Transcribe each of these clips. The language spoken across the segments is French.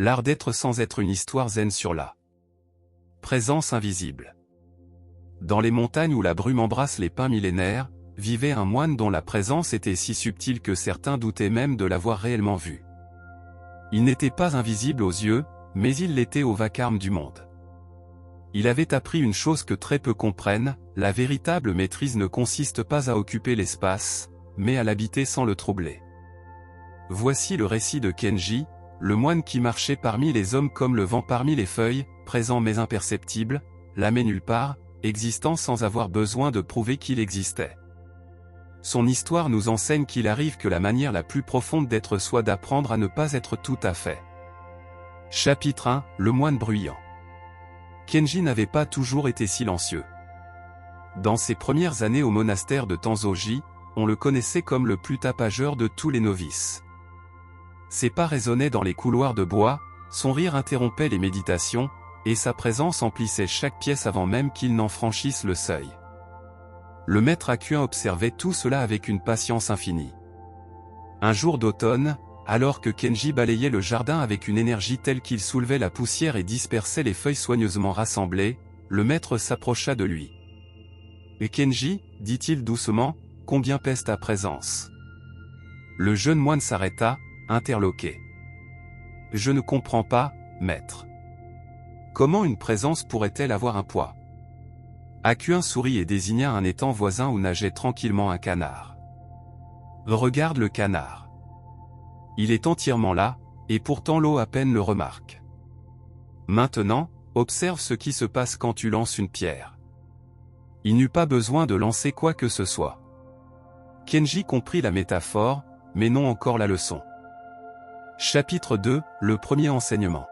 l'art d'être sans être une histoire zen sur la présence invisible. Dans les montagnes où la brume embrasse les pins millénaires, vivait un moine dont la présence était si subtile que certains doutaient même de l'avoir réellement vue. Il n'était pas invisible aux yeux, mais il l'était au vacarme du monde. Il avait appris une chose que très peu comprennent, la véritable maîtrise ne consiste pas à occuper l'espace, mais à l'habiter sans le troubler. Voici le récit de Kenji, le moine qui marchait parmi les hommes comme le vent parmi les feuilles, présent mais imperceptible, là mais nulle part, existant sans avoir besoin de prouver qu'il existait. Son histoire nous enseigne qu'il arrive que la manière la plus profonde d'être soit d'apprendre à ne pas être tout à fait. Chapitre 1, le moine bruyant. Kenji n'avait pas toujours été silencieux. Dans ses premières années au monastère de Tanzoji, on le connaissait comme le plus tapageur de tous les novices. Ses pas résonnaient dans les couloirs de bois, son rire interrompait les méditations, et sa présence emplissait chaque pièce avant même qu'il n'en franchisse le seuil. Le maître Akuen observait tout cela avec une patience infinie. Un jour d'automne, alors que Kenji balayait le jardin avec une énergie telle qu'il soulevait la poussière et dispersait les feuilles soigneusement rassemblées, le maître s'approcha de lui. « Et Kenji, dit-il doucement, combien pèse ta présence ?» Le jeune moine s'arrêta, interloqué. « Je ne comprends pas, maître. Comment une présence pourrait-elle avoir un poids ?» Akuen sourit et désigna un étang voisin où nageait tranquillement un canard. « Regarde le canard. Il est entièrement là, et pourtant l'eau à peine le remarque. Maintenant, observe ce qui se passe quand tu lances une pierre. » Il n'eut pas besoin de lancer quoi que ce soit. Kenji comprit la métaphore, mais non encore la leçon. Chapitre 2, le premier enseignement.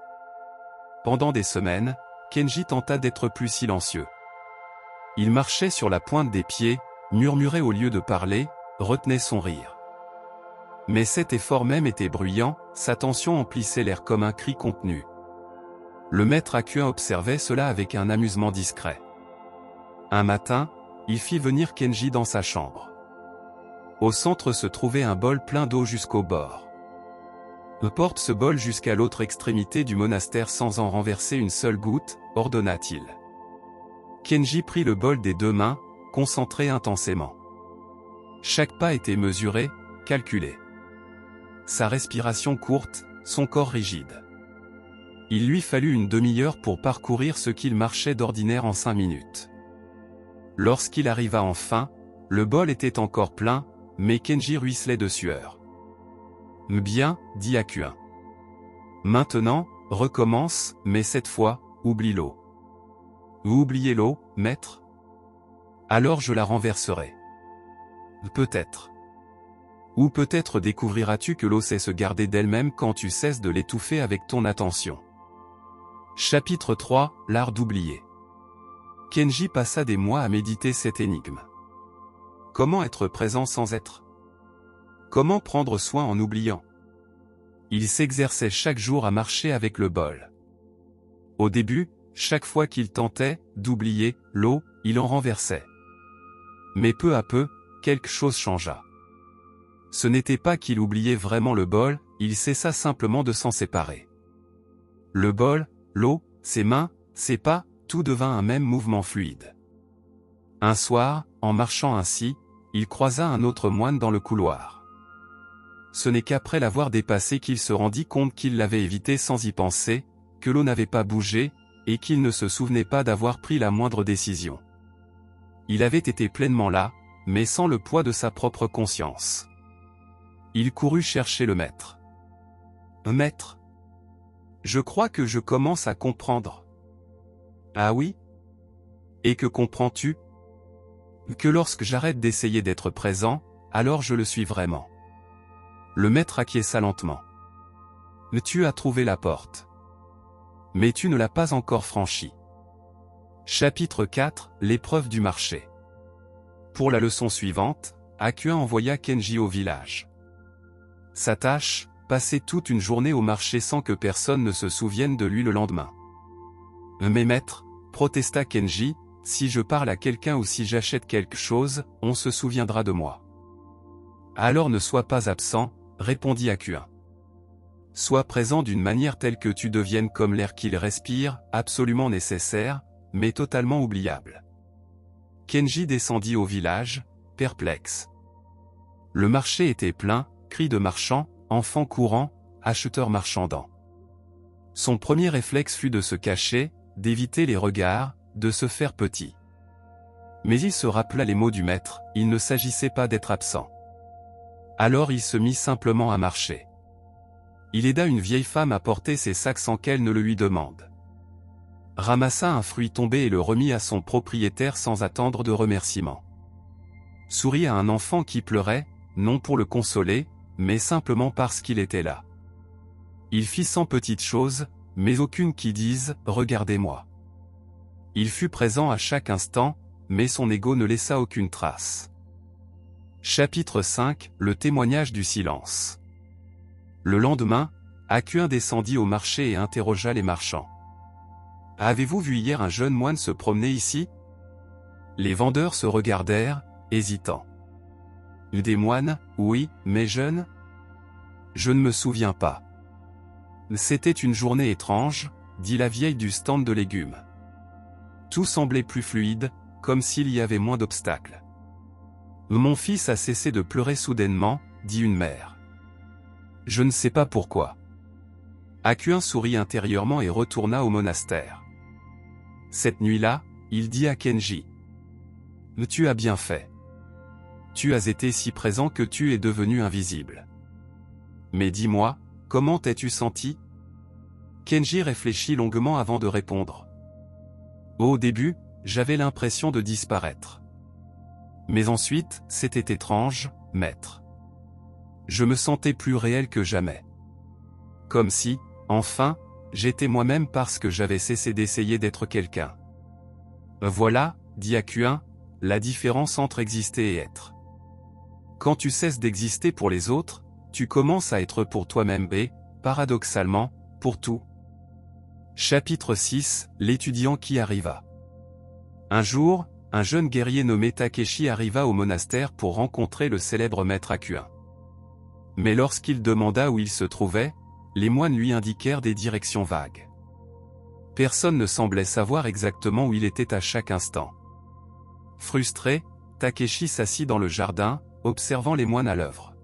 Pendant des semaines, Kenji tenta d'être plus silencieux. Il marchait sur la pointe des pieds, murmurait au lieu de parler, retenait son rire. Mais cet effort même était bruyant, sa tension emplissait l'air comme un cri contenu. Le maître Akuen observait cela avec un amusement discret. Un matin, il fit venir Kenji dans sa chambre. Au centre se trouvait un bol plein d'eau jusqu'au bord. « Porte ce bol jusqu'à l'autre extrémité du monastère sans en renverser une seule goutte, » ordonna-t-il. Kenji prit le bol des deux mains, concentré intensément. Chaque pas était mesuré, calculé. Sa respiration courte, son corps rigide. Il lui fallut une demi-heure pour parcourir ce qu'il marchait d'ordinaire en 5 minutes. Lorsqu'il arriva enfin, le bol était encore plein, mais Kenji ruisselait de sueur. « Bien, dit Akuen. Maintenant, recommence, mais cette fois, oublie l'eau. » « Vous oubliez l'eau, maître ? Alors je la renverserai. »« Peut-être. Ou peut-être découvriras-tu que l'eau sait se garder d'elle-même quand tu cesses de l'étouffer avec ton attention. » Chapitre 3, l'art d'oublier. Kenji passa des mois à méditer cette énigme. Comment être présent sans être ? Comment prendre soin en oubliant ? Il s'exerçait chaque jour à marcher avec le bol. Au début, chaque fois qu'il tentait d'oublier l'eau, il en renversait. Mais peu à peu, quelque chose changea. Ce n'était pas qu'il oubliait vraiment le bol, il cessa simplement de s'en séparer. Le bol, l'eau, ses mains, ses pas, tout devint un même mouvement fluide. Un soir, en marchant ainsi, il croisa un autre moine dans le couloir. Ce n'est qu'après l'avoir dépassé qu'il se rendit compte qu'il l'avait évité sans y penser, que l'eau n'avait pas bougé, et qu'il ne se souvenait pas d'avoir pris la moindre décision. Il avait été pleinement là, mais sans le poids de sa propre conscience. Il courut chercher le maître. « Maître, je crois que je commence à comprendre. »« Ah oui ? Et que comprends-tu ? » ?»« Que lorsque j'arrête d'essayer d'être présent, alors je le suis vraiment. » Le maître acquiesça lentement. « Tu as trouvé la porte. Mais tu ne l'as pas encore franchie. » Chapitre 4, l'épreuve du marché. Pour la leçon suivante, Akuen envoya Kenji au village. Sa tâche, passer toute une journée au marché sans que personne ne se souvienne de lui le lendemain. « Mais maître, protesta Kenji, si je parle à quelqu'un ou si j'achète quelque chose, on se souviendra de moi. » Alors ne sois pas absent, répondit Akuen. sois présent d'une manière telle que tu deviennes comme l'air qu'il respire, absolument nécessaire, mais totalement oubliable. Kenji descendit au village, perplexe. Le marché était plein, cris de marchands, enfants courant, acheteurs marchandant. Son premier réflexe fut de se cacher, d'éviter les regards, de se faire petit. Mais il se rappela les mots du maître, il ne s'agissait pas d'être absent. Alors il se mit simplement à marcher. Il aida une vieille femme à porter ses sacs sans qu'elle ne le lui demande. Ramassa un fruit tombé et le remit à son propriétaire sans attendre de remerciement. Sourit à un enfant qui pleurait, non pour le consoler, mais simplement parce qu'il était là. Il fit 100 petites choses, mais aucune qui dise « Regardez-moi ». Il fut présent à chaque instant, mais son ego ne laissa aucune trace. Chapitre 5 – Le témoignage du silence. Le lendemain, Hakuin descendit au marché et interrogea les marchands. « Avez-vous vu hier un jeune moine se promener ici ?» Les vendeurs se regardèrent, hésitants. « Des moines, oui, mais jeunes ? Je ne me souviens pas. » C'était une journée étrange, dit la vieille du stand de légumes. Tout semblait plus fluide, comme s'il y avait moins d'obstacles. Mon fils a cessé de pleurer soudainement, dit une mère. Je ne sais pas pourquoi. Hakuin sourit intérieurement et retourna au monastère. Cette nuit-là, il dit à Kenji. Tu as bien fait. Tu as été si présent que tu es devenu invisible. Mais dis-moi, comment t'es-tu senti? Kenji réfléchit longuement avant de répondre. Au début, j'avais l'impression de disparaître. Mais ensuite, c'était étrange, maître. Je me sentais plus réel que jamais. Comme si, enfin, j'étais moi-même parce que j'avais cessé d'essayer d'être quelqu'un. Voilà, dit Hakuin, la différence entre exister et être. Quand tu cesses d'exister pour les autres, tu commences à être pour toi-même et, paradoxalement, pour tout. Chapitre 6 – L'étudiant qui arriva. Un jour, un jeune guerrier nommé Takeshi arriva au monastère pour rencontrer le célèbre maître Hakuin. Mais lorsqu'il demanda où il se trouvait, les moines lui indiquèrent des directions vagues. Personne ne semblait savoir exactement où il était à chaque instant. Frustré, Takeshi s'assit dans le jardin, observant les moines à l'œuvre.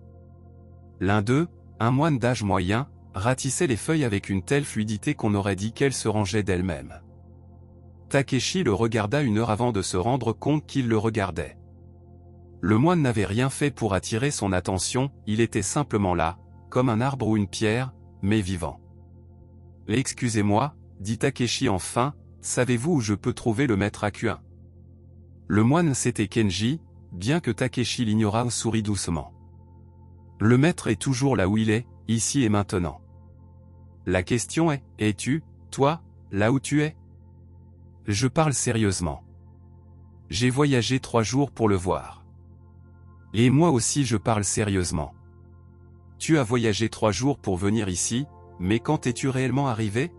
L'un d'eux, un moine d'âge moyen, ratissait les feuilles avec une telle fluidité qu'on aurait dit qu'elles se rangeaient d'elles-mêmes. Takeshi le regarda une heure avant de se rendre compte qu'il le regardait. Le moine n'avait rien fait pour attirer son attention, il était simplement là, comme un arbre ou une pierre, mais vivant. « Excusez-moi, dit Takeshi enfin, savez-vous où je peux trouver le maître Hakuin ?» Le moine c'était Kenji, bien que Takeshi l'ignorât, sourit doucement. « Le maître est toujours là où il est, ici et maintenant. La question est, es-tu, toi, là où tu es ? Je parle sérieusement. J'ai voyagé 3 jours pour le voir. Et moi aussi je parle sérieusement. Tu as voyagé 3 jours pour venir ici, mais quand es-tu réellement arrivé ?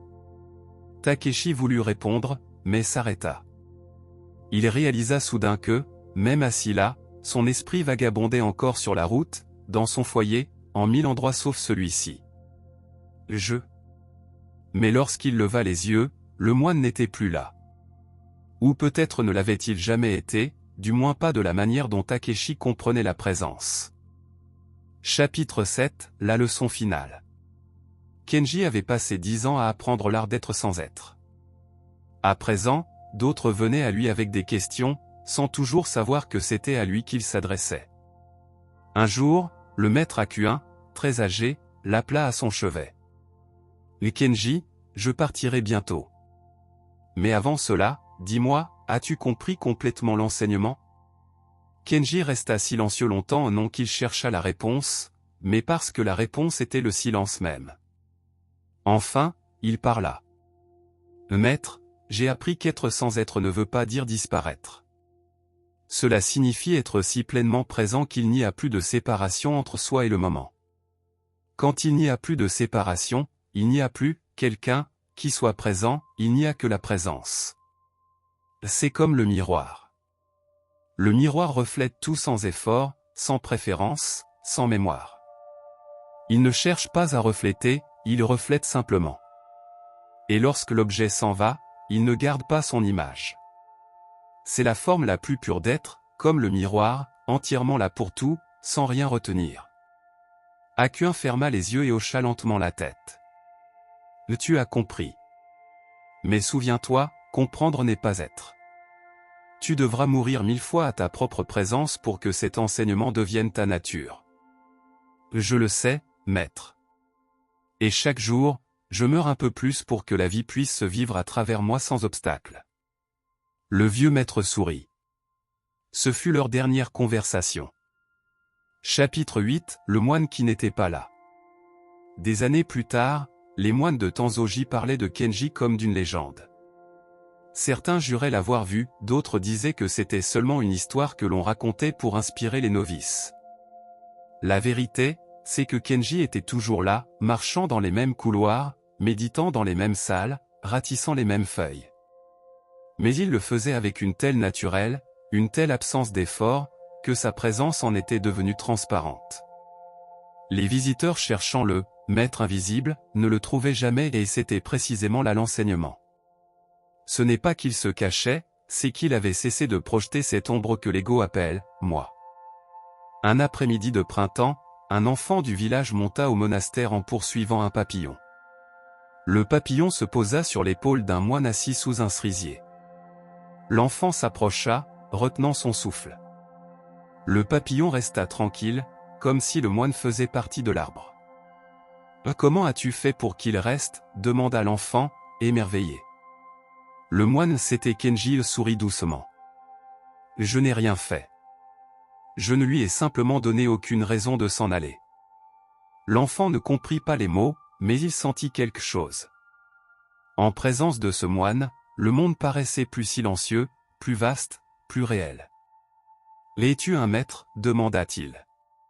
Takeshi voulut répondre, mais s'arrêta. Il réalisa soudain que, même assis là, son esprit vagabondait encore sur la route, dans son foyer, en 1000 endroits sauf celui-ci. Mais lorsqu'il leva les yeux, le moine n'était plus là. Ou peut-être ne l'avait-il jamais été, du moins pas de la manière dont Takeshi comprenait la présence. Chapitre 7 – La leçon finale. Kenji avait passé 10 ans à apprendre l'art d'être sans être. À présent, d'autres venaient à lui avec des questions, sans toujours savoir que c'était à lui qu'ils s'adressaient. Un jour, le maître Hakuin, très âgé, l'appela à son chevet. « Kenji, je partirai bientôt. Mais avant cela, dis-moi, as-tu compris complètement l'enseignement ?» Kenji resta silencieux longtemps, non qu'il cherchât la réponse, mais parce que la réponse était le silence même. Enfin, il parla. « Maître, j'ai appris qu'être sans être ne veut pas dire disparaître. Cela signifie être si pleinement présent qu'il n'y a plus de séparation entre soi et le moment. Quand il n'y a plus de séparation, il n'y a plus quelqu'un qui soit présent, il n'y a que la présence. C'est comme le miroir. Le miroir reflète tout sans effort, sans préférence, sans mémoire. Il ne cherche pas à refléter, il reflète simplement. Et lorsque l'objet s'en va, il ne garde pas son image. C'est la forme la plus pure d'être, comme le miroir, entièrement là pour tout, sans rien retenir. Aquin ferma les yeux et hocha lentement la tête. Tu as compris. Mais souviens-toi, comprendre n'est pas être. Tu devras mourir 1000 fois à ta propre présence pour que cet enseignement devienne ta nature. Je le sais, maître. Et chaque jour, je meurs un peu plus pour que la vie puisse se vivre à travers moi sans obstacle. Le vieux maître sourit. Ce fut leur dernière conversation. Chapitre 8, le moine qui n'était pas là. Des années plus tard, les moines de Tanzoji parlaient de Kenji comme d'une légende. Certains juraient l'avoir vu, d'autres disaient que c'était seulement une histoire que l'on racontait pour inspirer les novices. La vérité, c'est que Kenji était toujours là, marchant dans les mêmes couloirs, méditant dans les mêmes salles, ratissant les mêmes feuilles. Mais il le faisait avec une telle naturelle, une telle absence d'effort, que sa présence en était devenue transparente. Les visiteurs cherchant le « maître invisible » ne le trouvaient jamais et c'était précisément là l'enseignement. Ce n'est pas qu'il se cachait, c'est qu'il avait cessé de projeter cette ombre que l'ego appelle « moi ». Un après-midi de printemps, un enfant du village monta au monastère en poursuivant un papillon. Le papillon se posa sur l'épaule d'un moine assis sous un cerisier. L'enfant s'approcha, retenant son souffle. Le papillon resta tranquille, comme si le moine faisait partie de l'arbre. « Comment as-tu fait pour qu'il reste » demanda l'enfant, émerveillé. Le moine c'était Kenji sourit doucement. « Je n'ai rien fait. Je ne lui ai simplement donné aucune raison de s'en aller. » L'enfant ne comprit pas les mots, mais il sentit quelque chose. En présence de ce moine, le monde paraissait plus silencieux, plus vaste, plus réel. « Es-tu un maître » demanda-t-il.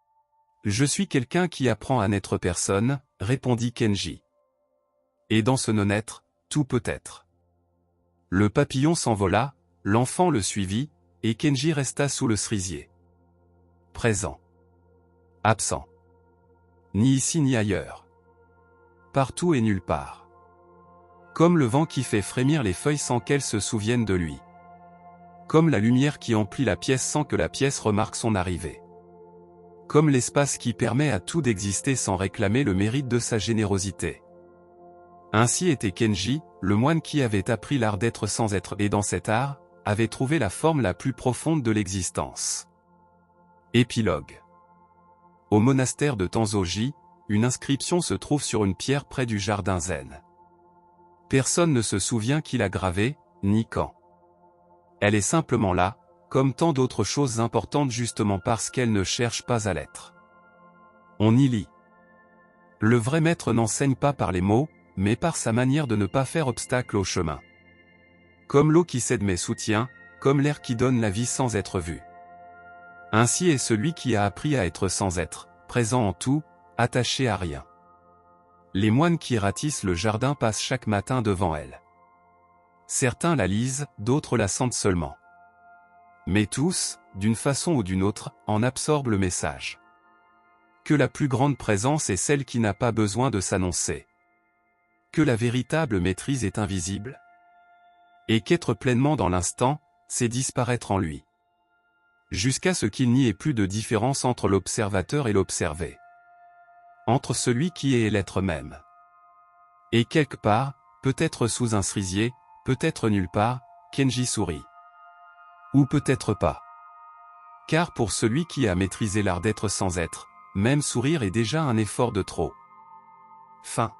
« Je suis quelqu'un qui apprend à n'être personne » répondit Kenji. « Et dans ce non-être, tout peut être. » Le papillon s'envola, l'enfant le suivit, et Kenji resta sous le cerisier. Présent. Absent. Ni ici ni ailleurs. Partout et nulle part. Comme le vent qui fait frémir les feuilles sans qu'elles se souviennent de lui. Comme la lumière qui emplit la pièce sans que la pièce remarque son arrivée. Comme l'espace qui permet à tout d'exister sans réclamer le mérite de sa générosité. Ainsi était Kenji, le moine qui avait appris l'art d'être sans être et dans cet art, avait trouvé la forme la plus profonde de l'existence. Épilogue. Au monastère de Tanzoji, une inscription se trouve sur une pierre près du jardin zen. Personne ne se souvient qui l'a gravée, ni quand. Elle est simplement là, comme tant d'autres choses importantes justement parce qu'elle ne cherche pas à l'être. On y lit. Le vrai maître n'enseigne pas par les mots, mais par sa manière de ne pas faire obstacle au chemin. Comme l'eau qui cède mais soutient, comme l'air qui donne la vie sans être vu. Ainsi est celui qui a appris à être sans être, présent en tout, attaché à rien. Les moines qui ratissent le jardin passent chaque matin devant elle. Certains la lisent, d'autres la sentent seulement. Mais tous, d'une façon ou d'une autre, en absorbent le message. Que la plus grande présence est celle qui n'a pas besoin de s'annoncer. Que la véritable maîtrise est invisible. Et qu'être pleinement dans l'instant, c'est disparaître en lui. Jusqu'à ce qu'il n'y ait plus de différence entre l'observateur et l'observé. Entre celui qui est et l'être même. Et quelque part, peut-être sous un cerisier, peut-être nulle part, Kenji sourit. Ou peut-être pas. Car pour celui qui a maîtrisé l'art d'être sans être, même sourire est déjà un effort de trop. Fin.